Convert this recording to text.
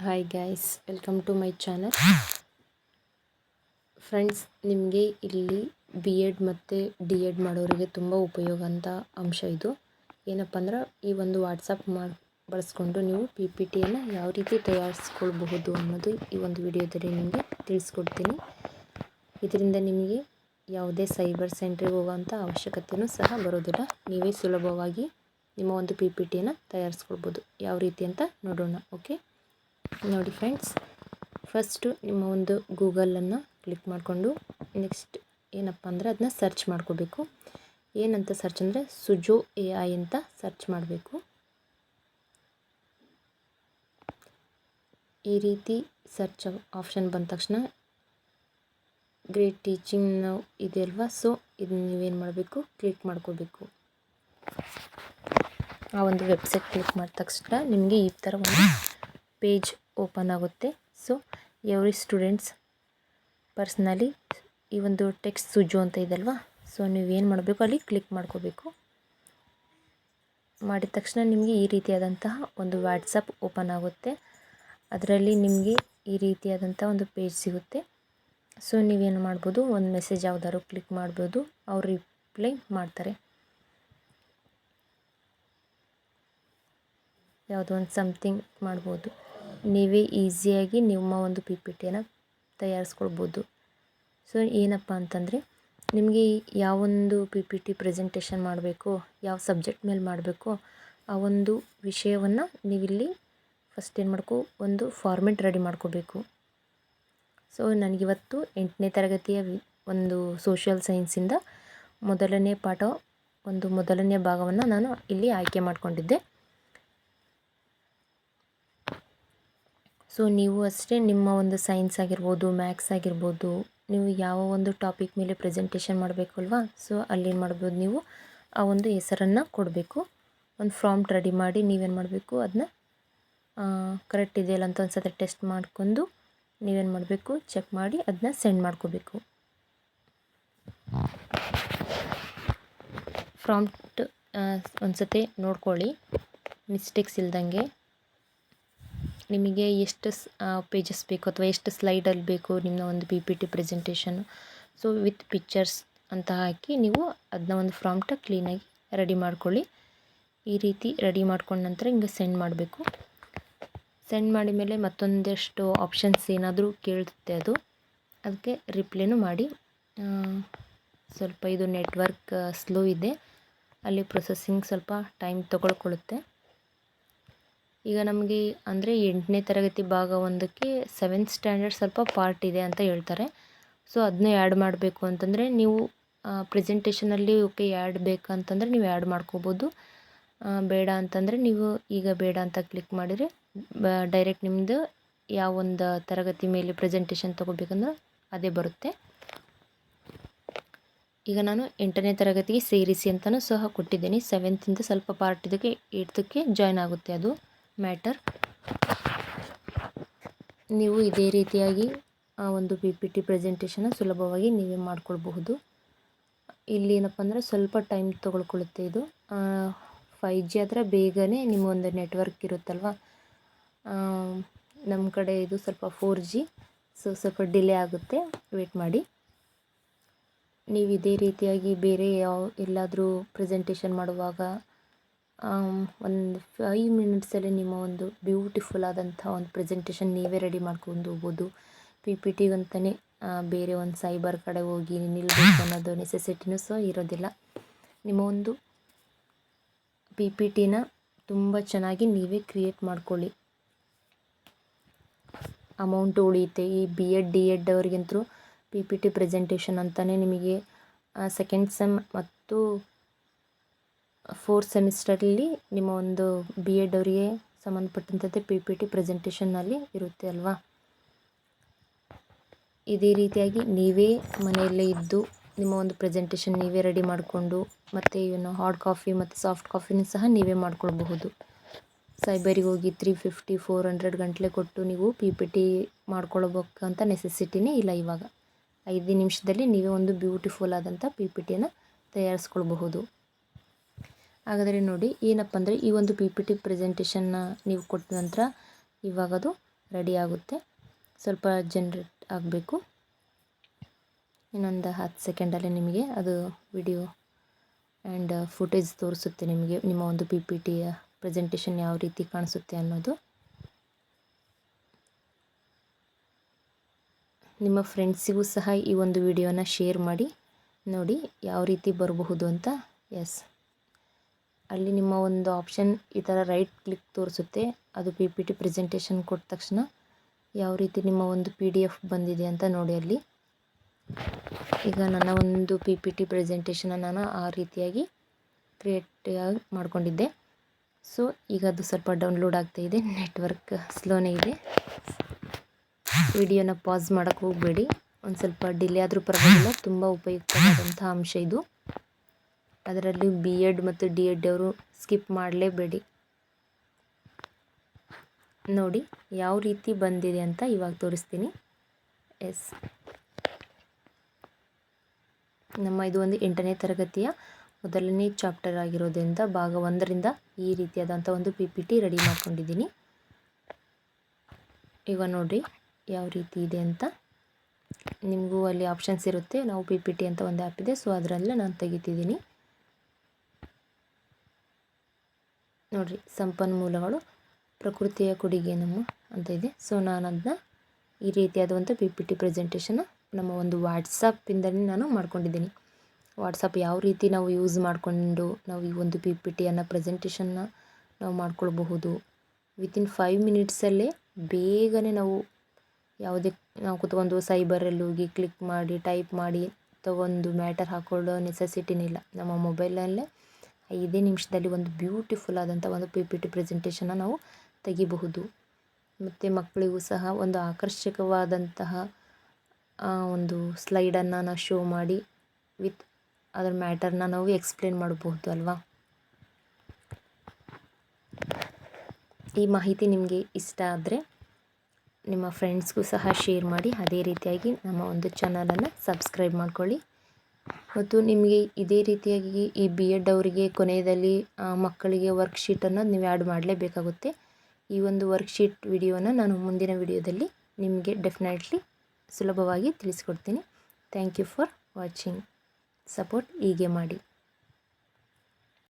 Hi guys, welcome to my channel. Friends, ನಿಮಗೆ ಇಲ್ಲಿ B Ed ಮತ್ತು ಡಿ ಎಡ್ ಮಾಡೋರಿಗೆ ತುಂಬ ಉಪಯೋಗ ಅಂತ ಅಂಶ ಇದು. ಏನಪ್ಪ ಅಂದ್ರೆ ಈ ಒಂದು ವಾಟ್ಸಪ್ ಬಳಸ್ಕೊಂಡು ನೀವು ಪಿ ಪಿ ಟಿಯನ್ನು ಯಾವ ರೀತಿ ತಯಾರಿಸ್ಕೊಳ್ಬಹುದು ಅನ್ನೋದು ಈ ಒಂದು ವಿಡಿಯೋದಲ್ಲಿ ನಿಮಗೆ ತಿಳಿಸ್ಕೊಡ್ತೀನಿ. ಇದರಿಂದ ನಿಮಗೆ ಯಾವುದೇ ಸೈಬರ್ ಸೆಂಟ್ರಿಗೆ ಹೋಗೋವಂಥ ಅವಶ್ಯಕತೆಯೂ ಸಹ ಬರೋದಿಲ್ಲ. ನೀವೇ ಸುಲಭವಾಗಿ ನಿಮ್ಮ ಒಂದು ಪಿ ಪಿ ಟಿಯನ್ನು ತಯಾರಿಸ್ಕೊಳ್ಬೋದು. ಯಾವ ರೀತಿ ಅಂತ ನೋಡೋಣ. ಓಕೆ, ನೋಡಿ ಫ್ರೆಂಡ್ಸ್, ಫಸ್ಟು ನಿಮ್ಮ ಒಂದು ಗೂಗಲನ್ನು ಕ್ಲಿಕ್ ಮಾಡಿಕೊಂಡು ನೆಕ್ಸ್ಟ್ ಏನಪ್ಪ ಅಂದರೆ ಅದನ್ನ ಸರ್ಚ್ ಮಾಡ್ಕೋಬೇಕು. ಏನಂತ ಸರ್ಚ್ ಅಂದರೆ ಸುಜೋ AI ಅಂತ ಸರ್ಚ್ ಮಾಡಬೇಕು. ಈ ರೀತಿ ಸರ್ಚ್ ಆಪ್ಷನ್ ಬಂದ ತಕ್ಷಣ ಗ್ರೇಟ್ ಟೀಚಿಂಗ್ ನಾವು ಇದೆ ಅಲ್ವಾ, ಸೊ ಇದನ್ನ ನೀವೇನು ಮಾಡಬೇಕು, ಕ್ಲಿಕ್ ಮಾಡ್ಕೋಬೇಕು. ಆ ಒಂದು ವೆಬ್ಸೈಟ್ ಕ್ಲಿಕ್ ಮಾಡಿದ ತಕ್ಷಣ ನಿಮಗೆ ಈ ಥರ ಒಂದು ಪೇಜ್ ಓಪನ್ ಆಗುತ್ತೆ. ಸೊ ಎವ್ರಿ ಸ್ಟೂಡೆಂಟ್ಸ್ ಪರ್ಸ್ನಲಿ ಈ ಒಂದು ಟೆಕ್ಸ್ಟ್ ಸುಜೋ ಅಂತ ಇದಲ್ವಾ, ಸೊ ನೀವೇನು ಮಾಡಬೇಕು, ಅಲ್ಲಿ ಕ್ಲಿಕ್ ಮಾಡ್ಕೋಬೇಕು. ಮಾಡಿದ ತಕ್ಷಣ ನಿಮಗೆ ಈ ರೀತಿಯಾದಂತಹ ಒಂದು ವಾಟ್ಸಪ್ ಓಪನ್ ಆಗುತ್ತೆ. ಅದರಲ್ಲಿ ನಿಮಗೆ ಈ ರೀತಿಯಾದಂಥ ಒಂದು ಪೇಜ್ ಸಿಗುತ್ತೆ. ಸೊ ನೀವೇನು ಮಾಡ್ಬೋದು, ಒಂದು ಮೆಸೇಜ್ ಯಾವುದಾದ್ರು ಕ್ಲಿಕ್ ಮಾಡ್ಬೋದು, ಅವ್ರು ರಿಪ್ಲೈ ಮಾಡ್ತಾರೆ. ಯಾವುದೋ ಒಂದು ಸಮಥಿಂಗ್ ಮಾಡ್ಬೋದು. ನೀವೇ ಈಸಿಯಾಗಿ ನಿಮ್ಮ ಒಂದು ಪಿ ಪಿ ಟಿಯನ್ನು ತಯಾರಿಸ್ಕೊಳ್ಬೋದು. ಸೊ ಏನಪ್ಪ ಅಂತಂದರೆ ನಿಮಗೆ ಯಾವೊಂದು ಪಿ ಪಿ ಟಿ ಪ್ರೆಸೆಂಟೇಷನ್ ಮಾಡಬೇಕು, ಯಾವ ಸಬ್ಜೆಕ್ಟ್ ಮೇಲೆ ಮಾಡಬೇಕು, ಆ ಒಂದು ವಿಷಯವನ್ನು ನೀವಿಲ್ಲಿ ಫಸ್ಟ್ ಏನು ಮಾಡ್ಕೋ, ಒಂದು ಫಾರ್ಮೆಟ್ ರೆಡಿ ಮಾಡ್ಕೋಬೇಕು. ಸೊ ನನಗಿವತ್ತು 8ನೇ ತರಗತಿಯ ಒಂದು ಸೋಷಿಯಲ್ ಸೈನ್ಸಿಂದ ಮೊದಲನೇ ಪಾಠ, ಒಂದು ಮೊದಲನೇ ಭಾಗವನ್ನು ನಾನು ಇಲ್ಲಿ ಆಯ್ಕೆ ಮಾಡಿಕೊಂಡಿದ್ದೆ. ಸೊ ನೀವು ಅಷ್ಟೇ ನಿಮ್ಮ ಒಂದು ಸೈನ್ಸ್ ಆಗಿರ್ಬೋದು, ಮ್ಯಾಥ್ಸ್ ಆಗಿರ್ಬೋದು, ನೀವು ಯಾವ ಒಂದು ಟಾಪಿಕ್ ಮೇಲೆ ಪ್ರೆಸೆಂಟೇಷನ್ ಮಾಡಬೇಕು ಅಲ್ವಾ, ಸೊ ಅಲ್ಲೇನು ಮಾಡ್ಬೋದು, ನೀವು ಆ ಒಂದು ಹೆಸರನ್ನು ಕೊಡಬೇಕು. ಒಂದು ಫಾರ್ಮ್ಟ್ ರೆಡಿ ಮಾಡಿ ನೀವೇನು ಮಾಡಬೇಕು, ಅದನ್ನ ಕರೆಕ್ಟ್ ಇದೆಯಲ್ಲ ಅಂತ ಒಂದು ಸತಿ ಟೆಸ್ಟ್ ಮಾಡ್ಕೊಂಡು ನೀವೇನು ಮಾಡಬೇಕು, ಚೆಕ್ ಮಾಡಿ ಅದನ್ನ ಸೆಂಡ್ ಮಾಡ್ಕೋಬೇಕು. ಫಾರ್ಮ್ಟ್ ಒಂದು ಸತಿ ನೋಡ್ಕೊಳ್ಳಿ, ಮಿಸ್ಟೇಕ್ಸ್ ಇಲ್ದಂಗೆ. ನಿಮಗೆ ಎಷ್ಟು ಪೇಜಸ್ ಬೇಕು ಅಥವಾ ಎಷ್ಟು ಸ್ಲೈಡಲ್ಲಿ ಬೇಕು ನಿಮ್ಮ ಒಂದು P P T presentation, so with pictures ಅಂತ ಹಾಕಿ ನೀವು ಅದನ್ನ ಒಂದು ಫಾರ್ಮ್ಟ ಕ್ಲೀನಾಗಿ ರೆಡಿ ಮಾಡ್ಕೊಳ್ಳಿ. ಈ ರೀತಿ ರೆಡಿ ಮಾಡ್ಕೊಂಡ ನಂತರ ಹಿಂಗೆ ಸೆಂಡ್ ಮಾಡಬೇಕು. ಸೆಂಡ್ ಮಾಡಿದ ಮೇಲೆ ಮತ್ತೊಂದಷ್ಟು ಆಪ್ಷನ್ಸ್ ಏನಾದರೂ ಕೇಳುತ್ತೆ, ಅದಕ್ಕೆ ರಿಪ್ಲೈನೂ ಮಾಡಿ. ಸ್ವಲ್ಪ ಇದು ನೆಟ್ವರ್ಕ್ ಸ್ಲೋ ಇದೆ, ಅಲ್ಲಿ ಪ್ರೊಸೆಸಿಂಗ್ ಸ್ವಲ್ಪ ಟೈಮ್ ತೊಗೊಳ್ಕೊಳ್ಳುತ್ತೆ. ಈಗ ನಮಗೆ ಅಂದರೆ 8ನೇ ತರಗತಿ ಭಾಗ 1ಕ್ಕೆ 7th ಸ್ಟ್ಯಾಂಡರ್ಡ್ ಸ್ವಲ್ಪ ಪಾರ್ಟ್ ಇದೆ ಅಂತ ಹೇಳ್ತಾರೆ. ಸೊ ಅದನ್ನೇ ಆ್ಯಡ್ ಮಾಡಬೇಕು ಅಂತಂದರೆ ನೀವು ಪ್ರೆಸೆಂಟೇಷನಲ್ಲಿ ಓಕೆ ಆ್ಯಡ್ ಬೇಕಂತಂದರೆ ನೀವು ಆ್ಯಡ್ ಮಾಡ್ಕೋಬೋದು. ಬೇಡ ಅಂತಂದರೆ ನೀವು ಈಗ ಬೇಡ ಅಂತ ಕ್ಲಿಕ್ ಮಾಡಿದರೆ ಡೈರೆಕ್ಟ್ ನಿಮ್ಮದು ಯಾವ ಒಂದು ತರಗತಿ ಮೇಲೆ ಪ್ರೆಸೆಂಟೇಷನ್ ತೊಗೋಬೇಕಂದ್ರೆ ಅದೇ ಬರುತ್ತೆ. ಈಗ ನಾನು 8ನೇ ತರಗತಿಗೆ ಸೇರಿಸಿ ಅಂತಲೂ ಸಹ ಕೊಟ್ಟಿದ್ದೀನಿ. 7th ಸ್ವಲ್ಪ ಪಾರ್ಟ್ ಇದಕ್ಕೆ 8ಕ್ಕೆ ಜಾಯ್ನ್ ಆಗುತ್ತೆ ಅದು ಮ್ಯಾಟರ್. ನೀವು ಇದೇ ರೀತಿಯಾಗಿ ಆ ಒಂದು ಪಿ ಪಿ ಟಿ ಪ್ರೆಸೆಂಟೇಷನ್ನ ಸುಲಭವಾಗಿ ನೀವೇ ಮಾಡ್ಕೊಳ್ಬಹುದು. ಇಲ್ಲಿ ಏನಪ್ಪ ಅಂದರೆ ಸ್ವಲ್ಪ ಟೈಮ್ ತೊಗೊಳ್ಕೊಳ್ಳುತ್ತೆ. ಇದು 5G ಆದರೆ ಬೇಗನೆ ನಿಮ್ಮ ಒಂದು ನೆಟ್ವರ್ಕ್ ಇರುತ್ತಲ್ವ, ನಮ್ಮ ಕಡೆ ಇದು ಸ್ವಲ್ಪ 4G, ಸೊ ಸ್ವಲ್ಪ ಡಿಲೇ ಆಗುತ್ತೆ, ವೇಟ್ ಮಾಡಿ. ನೀವು ಇದೇ ರೀತಿಯಾಗಿ ಬೇರೆ ಎಲ್ಲಾದರೂ ಪ್ರೆಸೆಂಟೇಷನ್ ಮಾಡುವಾಗ ಒಂದು 5 ಮಿನಿಟ್ಸಲ್ಲಿ ನಿಮ್ಮ ಒಂದು ಬ್ಯೂಟಿಫುಲ್ ಆದಂಥ ಒಂದು ಪ್ರೆಸೆಂಟೇಷನ್ ನೀವೇ ರೆಡಿ ಮಾಡ್ಕೊಂಡು ಹೋಗ್ಬೋದು. ಪಿ ಪಿ ಟಿಗಂತಲೇ ಬೇರೆ ಒಂದು ಸೈಬರ್ ಕಡೆ ಹೋಗಿ ನಿಲ್ಲಬೇಕು ಅನ್ನೋದು ನೆಸೆಸಿಟಿನೂ ಸಹ ಇರೋದಿಲ್ಲ. ನಿಮ್ಮ ಒಂದು ಪಿ ಪಿ ಟಿನ ತುಂಬ ಚೆನ್ನಾಗಿ ನೀವೇ ಕ್ರಿಯೇಟ್ ಮಾಡ್ಕೊಳ್ಳಿ. ಅಮೌಂಟು ಉಳಿಯುತ್ತೆ. ಈ ಬಿ ಎಡ್ ಡಿ ಎಡ್ ಅವ್ರಿಗಂತೂ ಪಿ ಪಿ ಟಿ ಪ್ರೆಸೆಂಟೇಷನ್ ಅಂತಲೇ ನಿಮಗೆ 2nd ಸೆಮ್ ಮತ್ತು 4th ಸೆಮಿಸ್ಟರಲ್ಲಿ ನಿಮ್ಮ ಒಂದು ಬಿ ಎಡ್ ಅವರಿಗೆ ಸಂಬಂಧಪಟ್ಟಂಥದ್ದೇ ಪಿ ಪಿ ಟಿ ಪ್ರೆಸೆಂಟೇಷನ್ನಲ್ಲಿ ಇರುತ್ತೆ ಅಲ್ವಾ. ಇದೇ ರೀತಿಯಾಗಿ ನೀವೇ ಮನೆಯಲ್ಲೇ ಇದ್ದು ನಿಮ್ಮ ಒಂದು ಪ್ರೆಸೆಂಟೇಷನ್ ನೀವೇ ರೆಡಿ ಮಾಡಿಕೊಂಡು, ಮತ್ತು ಇವನು ಹಾರ್ಡ್ ಕಾಪಿ ಮತ್ತು ಸಾಫ್ಟ್ ಕಾಪಿನೂ ಸಹ ನೀವೇ ಮಾಡ್ಕೊಳ್ಬಹುದು. ಸೈಬರಿಗೆ ಹೋಗಿ 350-400 ಗಂಟಲೆ ಕೊಟ್ಟು ನೀವು ಪಿ ಪಿ ಟಿ ಮಾಡ್ಕೊಳ್ಬೇಕಂತ ನೆಸೆಸಿಟಿನೇ ಇಲ್ಲ. ಇವಾಗ 5 ನಿಮಿಷದಲ್ಲಿ ನೀವೇ ಒಂದು ಬ್ಯೂಟಿಫುಲ್ ಆದಂಥ ಪಿ ಪಿ ಟಿಯನ್ನು ತಯಾರಿಸ್ಕೊಳ್ಬಹುದು. ಹಾಗಾದರೆ ನೋಡಿ, ಏನಪ್ಪ ಅಂದರೆ ಈ ಒಂದು ಪಿ ಪಿ ಟಿ ಪ್ರೆಸೆಂಟೇಷನ್ನ ನೀವು ಕೊಟ್ಟ ನಂತರ ಇವಾಗದು ರೆಡಿ ಆಗುತ್ತೆ. ಸ್ವಲ್ಪ ಜನ್ರೇಟ್ ಆಗಬೇಕು. ಇನ್ನೊಂದು 10 ಸೆಕೆಂಡಲ್ಲಿ ನಿಮಗೆ ಅದು ವಿಡಿಯೋ ಆ್ಯಂಡ್ ಫುಟೇಜ್ ತೋರಿಸುತ್ತೆ ನಿಮಗೆ ನಿಮ್ಮ ಒಂದು PPT ಪ್ರೆಸೆಂಟೇಷನ್ ಯಾವ ರೀತಿ ಕಾಣಿಸುತ್ತೆ ಅನ್ನೋದು. ನಿಮ್ಮ ಫ್ರೆಂಡ್ಸಿಗೂ ಸಹ ಈ ಒಂದು ವಿಡಿಯೋನ ಶೇರ್ ಮಾಡಿ. ನೋಡಿ ಯಾವ ರೀತಿ ಬರಬಹುದು ಅಂತ. ಎಸ್, ಅಲ್ಲಿ ನಿಮ್ಮ ಒಂದು ಆಪ್ಷನ್ ಈ ಥರ ರೈಟ್ ಕ್ಲಿಕ್ ತೋರಿಸುತ್ತೆ. ಅದು PPT ಪ್ರೆಸೆಂಟೇಷನ್ ಕೊಟ್ಟ ತಕ್ಷಣ ಯಾವ ರೀತಿ ನಿಮ್ಮ ಒಂದು PDF ಬಂದಿದೆ ಅಂತ ನೋಡಿ ಅಲ್ಲಿ. ಈಗ ನನ್ನ ಒಂದು PPT ಪ್ರೆಸೆಂಟೇಷನ್ನ ನಾನು ಆ ರೀತಿಯಾಗಿ ಕ್ರಿಯೇಟಾಗಿ ಮಾಡ್ಕೊಂಡಿದ್ದೆ. ಸೊ ಈಗ ಅದು ಸ್ವಲ್ಪ ಡೌನ್ಲೋಡ್ ಆಗ್ತಾ ಇದೆ. ನೆಟ್ವರ್ಕ್ ಸ್ಲೋನೇ ಇದೆ. ವಿಡಿಯೋನ ಪಾಸ್ ಮಾಡೋಕ್ಕೆ ಹೋಗಬೇಡಿ. ಒಂದು ಸ್ವಲ್ಪ ಡಿಲೇ ಆದರೂ ಪರವಾಗಿಲ್ಲ. ತುಂಬ ಉಪಯುಕ್ತವಾದಂಥ ಅಂಶ ಇದು. ಅದರಲ್ಲಿ B.Ed ಮತ್ತು D.Ed ಅವರು ಸ್ಕಿಪ್ ಮಾಡಲೇಬೇಡಿ. ನೋಡಿ ಯಾವ ರೀತಿ ಬಂದಿದೆ ಅಂತ ಇವಾಗ ತೋರಿಸ್ತೀನಿ. ಎಸ್, ನಮ್ಮ ಇದು ಒಂದು 8ನೇ ತರಗತಿಯ ಮೊದಲನೇ ಚಾಪ್ಟರ್ ಆಗಿರೋದ್ರಿಂದ ಭಾಗ 1ರಿಂದ ಈ ರೀತಿಯಾದಂಥ ಒಂದು PPT ರೆಡಿ ಮಾಡ್ಕೊಂಡಿದ್ದೀನಿ. ಈಗ ನೋಡಿ ಯಾವ ರೀತಿ ಇದೆ ಅಂತ. ನಿಮಗೂ ಅಲ್ಲಿ ಆಪ್ಷನ್ಸ್ ಇರುತ್ತೆ. ನಾವು PPT ಅಂತ ಒಂದು ಆ್ಯಪ್ ಇದೆ, ಸೊ ಅದರಲ್ಲೇ ನಾನು ತೆಗಿತಿದ್ದೀನಿ. ನೋಡಿರಿ, ಸಂಪನ್ಮೂಲಗಳು ಪ್ರಕೃತಿಯ ಕೊಡುಗೆ ನಮ್ಮ ಅಂತ ಇದೆ. ಸೊ ನಾನು ಅದನ್ನ ಈ ರೀತಿಯಾದಂಥ PPT ಪ್ರೆಸೆಂಟೇಷನ್ನ ನಮ್ಮ ಒಂದು ವಾಟ್ಸಪ್ಪಿಂದಲೇ ನಾನು ಮಾಡ್ಕೊಂಡಿದ್ದೀನಿ. ವಾಟ್ಸಪ್ ಯಾವ ರೀತಿ ನಾವು ಯೂಸ್ ಮಾಡಿಕೊಂಡು ನಾವು ಈ ಒಂದು PPTಯನ್ನು ಪ್ರೆಸೆಂಟೇಷನ್ನ ನಾವು ಮಾಡ್ಕೊಳ್ಬಹುದು. ವಿತಿನ್ 5 ಮಿನಿಟ್ಸಲ್ಲೇ ಬೇಗನೆ ನಾವು ಯಾವುದೇ ನಾವು ಕೂತ್ಕೊಂಡು ಸೈಬರಲ್ಲಿ ಹೋಗಿ ಕ್ಲಿಕ್ ಮಾಡಿ ಟೈಪ್ ಮಾಡಿ ತಗೊಂಡು ಮ್ಯಾಟರ್ ಹಾಕೊಳ್ಳೋ ನೆಸೆಸಿಟಿನೇ ಇಲ್ಲ. ನಮ್ಮ ಮೊಬೈಲಲ್ಲೇ 5 ನಿಮಿಷದಲ್ಲಿ ಒಂದು ಬ್ಯೂಟಿಫುಲ್ ಆದಂಥ ಒಂದು PPT ಪ್ರೆಸೆಂಟೇಷನ್ನ ನಾವು ತೆಗಿಬಹುದು. ಮತ್ತು ಮಕ್ಕಳಿಗೂ ಸಹ ಒಂದು ಆಕರ್ಷಕವಾದಂತಹ ಒಂದು ಸ್ಲೈಡನ್ನು ನಾವು ಶೋ ಮಾಡಿ ವಿತ್ ಅದರ ಮ್ಯಾಟರ್ನ ನಾವು ಎಕ್ಸ್ಪ್ಲೇನ್ ಮಾಡಬಹುದು ಅಲ್ವಾ. ಈ ಮಾಹಿತಿ ನಿಮಗೆ ಇಷ್ಟ ಆದರೆ ನಿಮ್ಮ ಫ್ರೆಂಡ್ಸ್ಗೂ ಸಹ ಶೇರ್ ಮಾಡಿ. ಅದೇ ರೀತಿಯಾಗಿ ನಮ್ಮ ಒಂದು ಚಾನಲನ್ನು ಸಬ್ಸ್ಕ್ರೈಬ್ ಮಾಡ್ಕೊಳ್ಳಿ. ಮತ್ತು ನಿಮಗೆ ಇದೇ ರೀತಿಯಾಗಿ ಈ B.Ed ಅವರಿಗೆ ಕೊನೆಯಲ್ಲಿ ಮಕ್ಕಳಿಗೆ ವರ್ಕ್ಶೀಟನ್ನು ನೀವು ಆ್ಯಡ್ ಮಾಡಲೇಬೇಕಾಗುತ್ತೆ. ಈ ಒಂದು ವರ್ಕ್ಶೀಟ್ ವಿಡಿಯೋನ ನಾನು ಮುಂದಿನ ವಿಡಿಯೋದಲ್ಲಿ ನಿಮಗೆ ಡೆಫಿನೆಟ್ಲಿ ಸುಲಭವಾಗಿ ತಿಳಿಸ್ಕೊಡ್ತೀನಿ. Thank you for watching. Support ಹೀಗೆ ಮಾಡಿ.